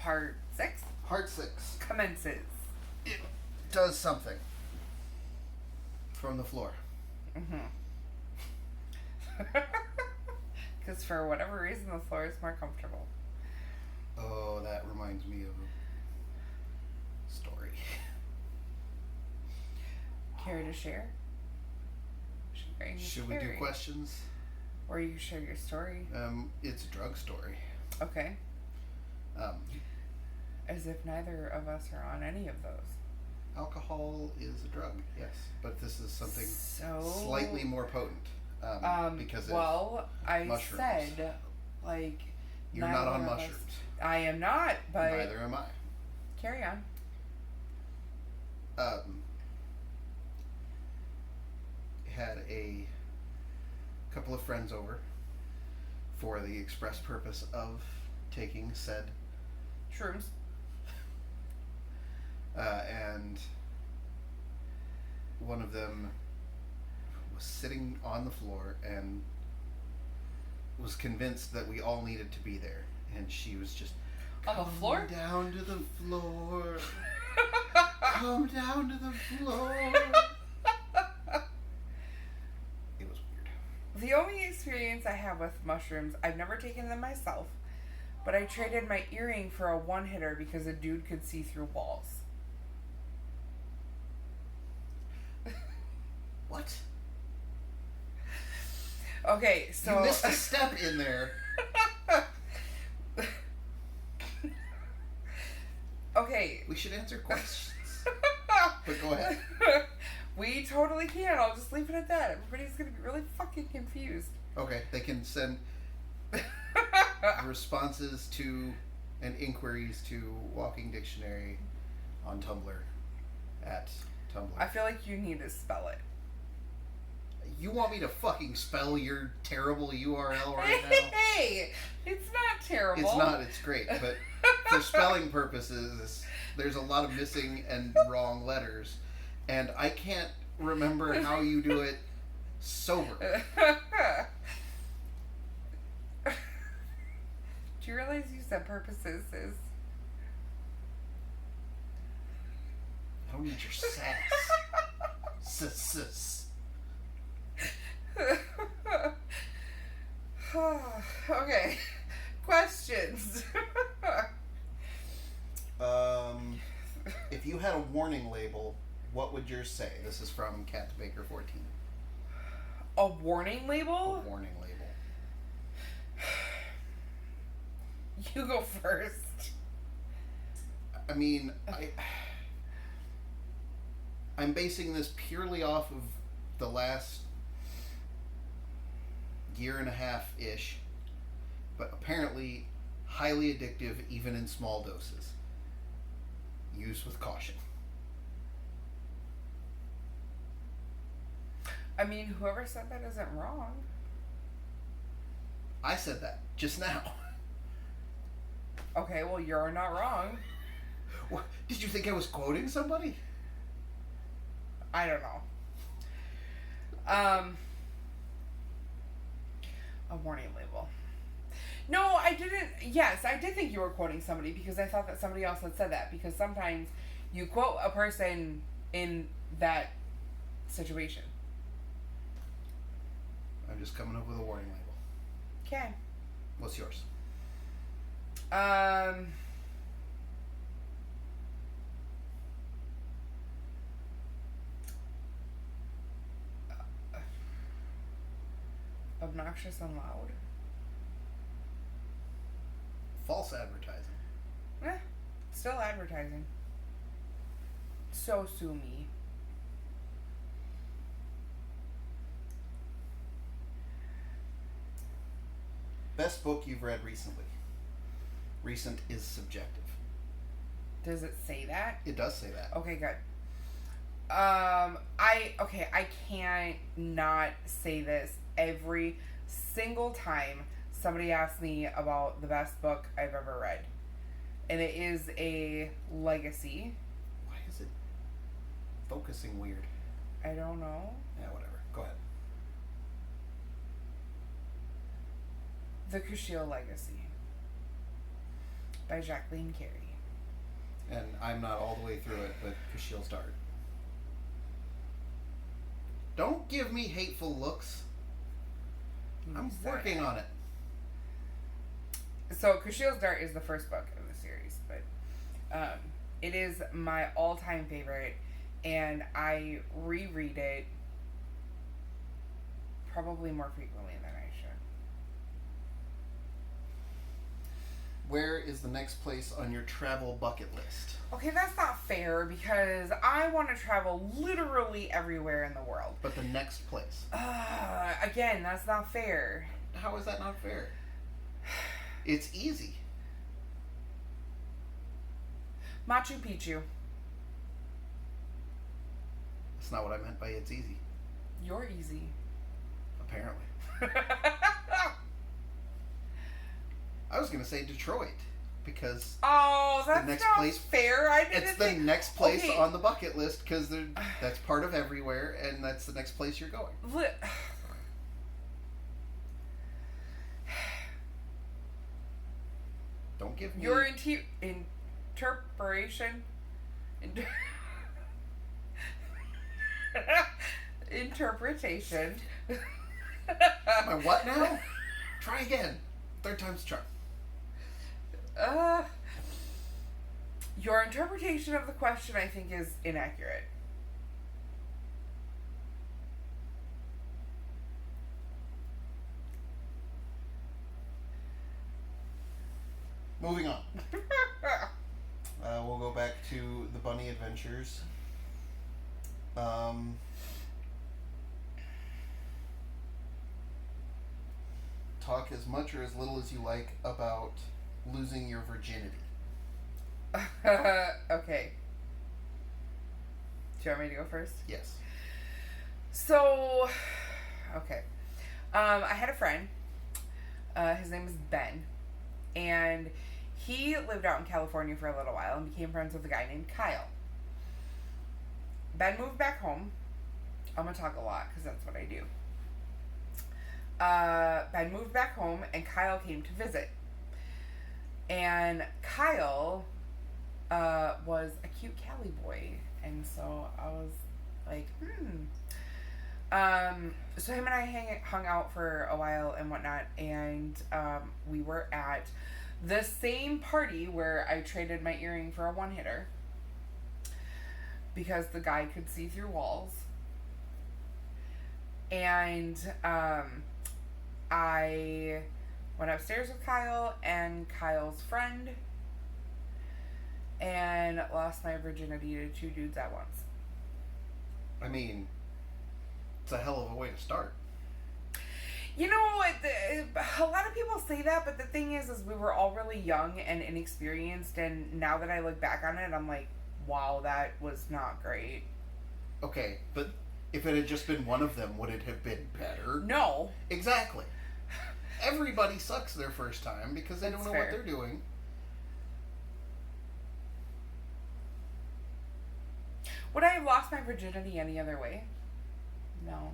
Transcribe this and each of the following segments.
Part 6? Part 6. Commences. It does something. From the floor. Mm-hmm. Because for whatever reason, the floor is more comfortable. Oh, that reminds me of a story. Care to share? Should we do questions? Or you share your story? It's a drug story. Okay. As if neither of us are on any of those. Alcohol is a drug, yes, but this is something slightly more potent. Because I mushrooms. said, like, you're not on mushrooms. I am not, but neither am I. Carry on. Had a couple of friends over for the express purpose of taking said shrooms. And one of them was sitting on the floor and was convinced that we all needed to be there, and she was just on the floor? Down to the floor. Come down to the floor. It was weird. The only experience I have with mushrooms, I've never taken them myself, but I traded my earring for a one-hitter because a dude could see through walls. What? Okay, so... You missed a step in there. Okay. We should answer questions. But go ahead. We totally can. I'll just leave it at that. Everybody's going to be really fucking confused. Okay, they can send responses to and inquiries to Walking Dictionary on Tumblr at Tumblr. I feel like you need to spell it. You want me to fucking spell your terrible URL right now? Hey! It's not terrible. It's not. It's great. But for spelling purposes, there's a lot of missing and wrong letters. And I can't remember how you do it sober. Do you realize you said purposes is... I don't need your sass. Okay. Questions. If you had a warning label, what would yours say? This is from Cat Baker 14. A warning label? A warning label. You go first. I mean, I'm basing this purely off of the last year and a half-ish, but apparently highly addictive even in small doses. Use with caution. I mean, whoever said that isn't wrong. I said that just now. Okay, well, you're not wrong. What, did you think I was quoting somebody? I don't know. A warning label. No, I didn't. Yes, I did think you were quoting somebody because I thought that somebody else had said that. Because sometimes you quote a person in that situation. I'm just coming up with a warning label. Okay. What's yours? Obnoxious and loud. False advertising. Still advertising. So sue me. Best book you've read recently. Recent is subjective. Does it say that? It does say that. Okay, good. I can't not say this every single time somebody asks me about the best book I've ever read. And it is a legacy. Why is it focusing weird? I don't know. Yeah, whatever. Go ahead. The Kushiel Legacy. by Jacqueline Carey. And I'm not all the way through it, but she'll start. Don't give me hateful looks. I'm working on it. So, Kushiel's Dart is the first book of the series, but it is my all-time favorite, and I reread it probably more frequently than I should. Where is the next place on your travel bucket list? Okay, that's not fair because I want to travel literally everywhere in the world. But the next place. Again, that's not fair. How is that not fair? It's easy. Machu Picchu. That's not what I meant by it's easy. You're easy. Apparently. I was going to say Detroit because that's the next not place, fair. I didn't it's think... the next place Okay. on the bucket list because that's part of everywhere, and that's the next place you're going. Don't give me Your interpretation. Interpretation. my what now? Try again. Third time's the charm. Your interpretation of the question, I think, is inaccurate. Moving on. We'll go back to the Bunny Adventures. Talk as much or as little as you like about losing your virginity. Okay. Do you want me to go first? Yes. So, okay. I had a friend. His name is Ben. And he lived out in California for a little while and became friends with a guy named Kyle. Ben moved back home. I'm going to talk a lot because that's what I do. Ben moved back home and Kyle came to visit. And Kyle was a cute Cali boy. And so I was like, so him and I hung out for a while and whatnot, and we were at the same party where I traded my earring for a one-hitter because the guy could see through walls. And I went upstairs with Kyle and Kyle's friend and lost my virginity to two dudes at once. I mean, it's a hell of a way to start. You know, a lot of people say that, but the thing is we were all really young and inexperienced, and now that I look back on it, I'm like, wow, that was not great. Okay, but if it had just been one of them, would it have been better? No. Exactly. Everybody sucks their first time because they That's don't know fair. what they're doing. Would I have lost my virginity any other way? No.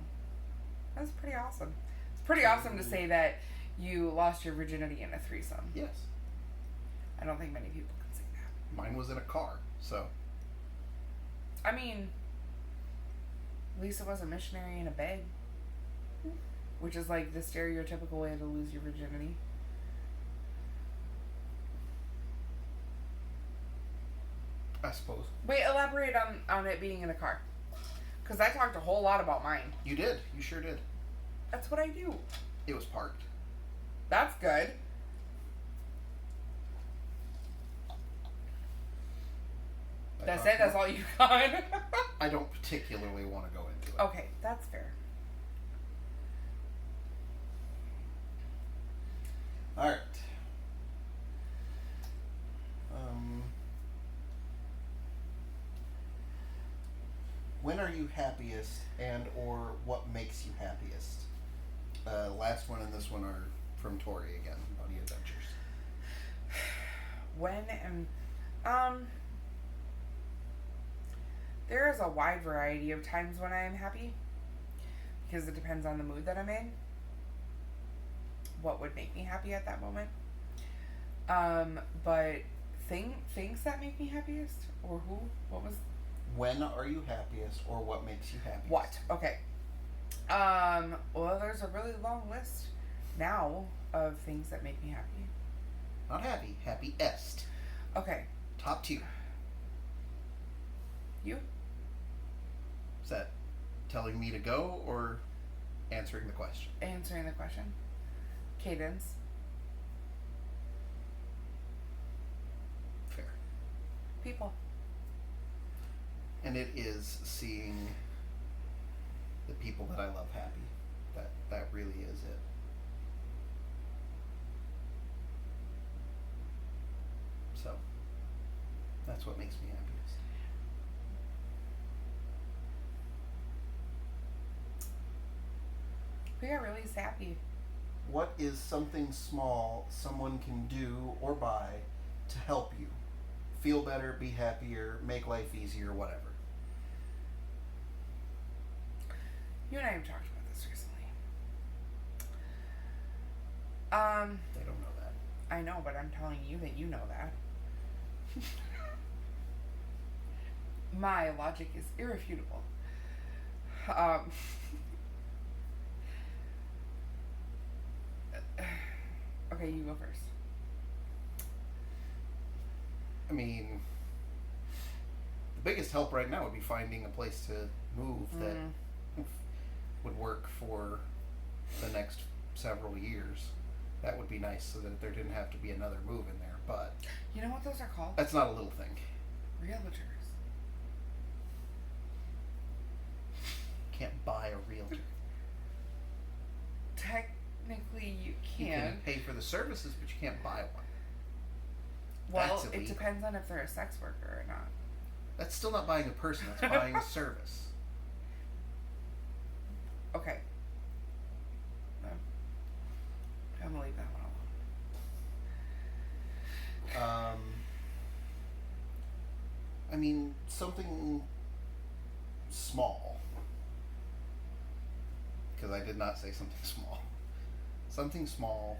That's pretty awesome. It's pretty awesome to say that you lost your virginity in a threesome. Yes. I don't think many people can say that. Mine was in a car, so. I mean, Lisa was a missionary in a bed, which is like the stereotypical way to lose your virginity. I suppose. Wait, elaborate on it being in a car. Because I talked a whole lot about mine. You did. You sure did. That's what I do. It was parked. That's good. That's it? That's all you got? I don't particularly want to go into it. Okay, that's fair. Alright. When are you happiest, and or what makes you happiest? Last one and this one are from Tori again, Bunny Adventures. When am... there is a wide variety of times when I am happy. Because it depends on the mood that I'm in. What would make me happy at that moment. But things that make me happiest, or who? What was When are you happiest, or what makes you happiest? what? Okay. Well, there's a really long list now of things that make me happy. Not happy. Happiest. Okay. Top tier. You? Is that telling me to go or answering the question? Answering the question. Cadence. Fair. People. And it is seeing the people that I love happy. That really is it. So that's what makes me happiest. We got really sappy. What is something small someone can do or buy to help you feel better, be happier, make life easier, whatever? You and I have talked about this recently. They don't know that. I know, but I'm telling you that you know that. My logic is irrefutable. Okay, you go first. I mean, the biggest help right now would be finding a place to move that would work for the next several years. That would be nice, so that there didn't have to be another move in there. But You know what those are called? that's not a little thing. Realtors. Can't buy a realtor. Technically, you You can. can pay for the services, but you can't buy one. Well, That's it illegal. depends on if they're a sex worker or not. That's still not buying a person. That's buying a service. Okay. No. I'm gonna leave that one alone. I mean, something small. Because I did not say something small. Something small.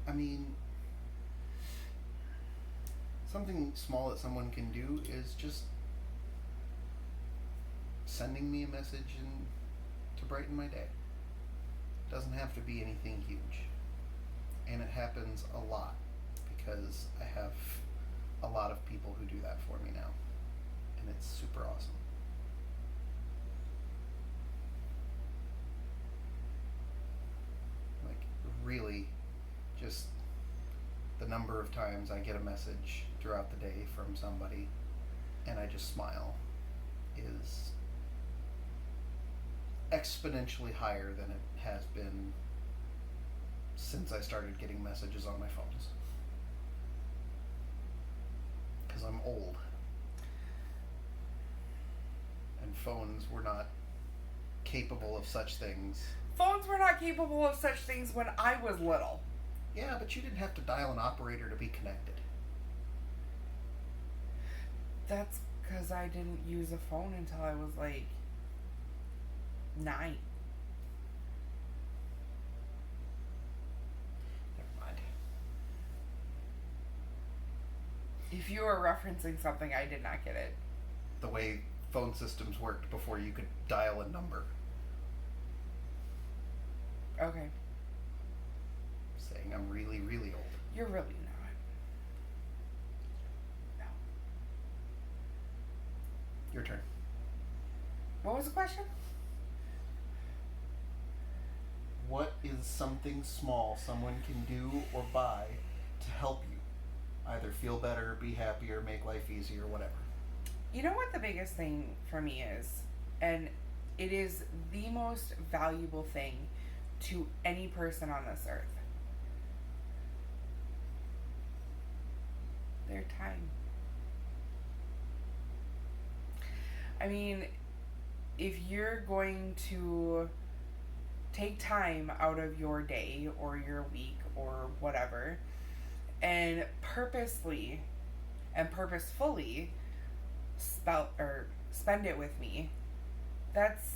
I mean, something small that someone can do is just sending me a message and to brighten my day. Doesn't have to be anything huge. And it happens a lot because I have a lot of people who do that for me now. And it's super awesome. Like, really, just the number of times I get a message throughout the day from somebody and I just smile is exponentially higher than it has been since I started getting messages on my phones. Because I'm old. And phones were not capable of such things. Phones were not capable of such things when I was little. Yeah, but you didn't have to dial an operator to be connected. That's because I didn't use a phone until I was like 9. Never mind. If you were referencing something, I did not get it. The way phone systems worked before you could dial a number. Okay. Saying I'm really, really old. You're really not. No. Your turn. What was the question? What is something small someone can do or buy to help you either feel better, be happier, make life easier, whatever? You know what the biggest thing for me is? And it is the most valuable thing to any person on this earth. Their time. I mean, if you're going to take time out of your day or your week or whatever and purposely and purposefully spend it with me, that's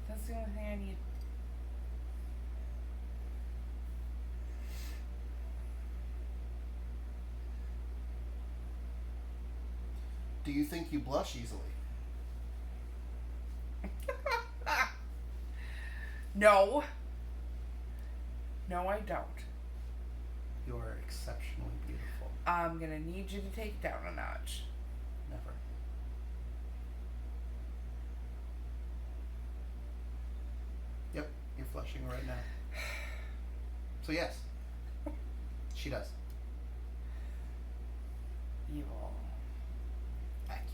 That's the only thing I need. Do you think you blush easily? No. No, I don't. You are exceptionally beautiful. I'm gonna need you to take it down a notch. Never. Yep, you're flushing right now. So yes, she does. Evil. Accurate.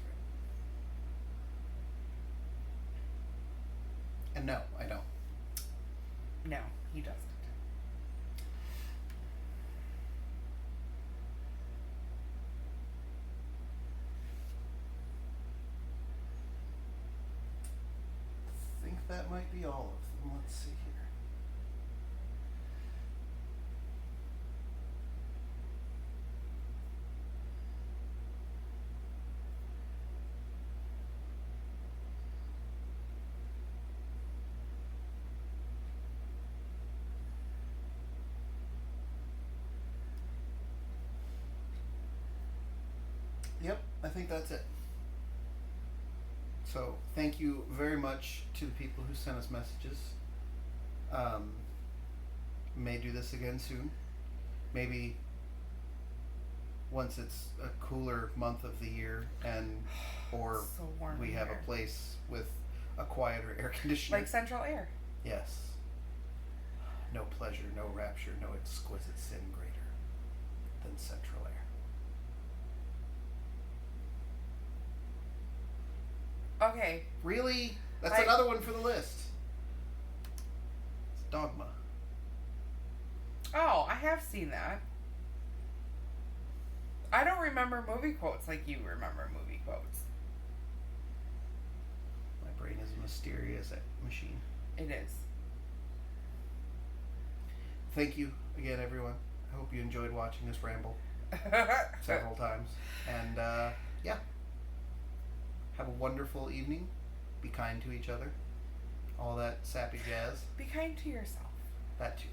And no, I don't. No, he doesn't. I think that might be all of them. Let's see here. Yep, I think that's it. So, thank you very much to the people who sent us messages. May do this again soon. Maybe once it's a cooler month of the year, and or So warm we in have here. a place with a quieter air conditioner. Like Central Air. Yes. No pleasure, no rapture, no exquisite sin greater than Central Air. Okay. Really? That's another one for the list. It's Dogma. Oh, I have seen that. I don't remember movie quotes like you remember movie quotes. My brain is a mysterious machine. It is. Thank you again, everyone. I hope you enjoyed watching us ramble several times. And yeah, have a wonderful evening. Be kind to each other. All that sappy jazz. Be kind to yourself. That too.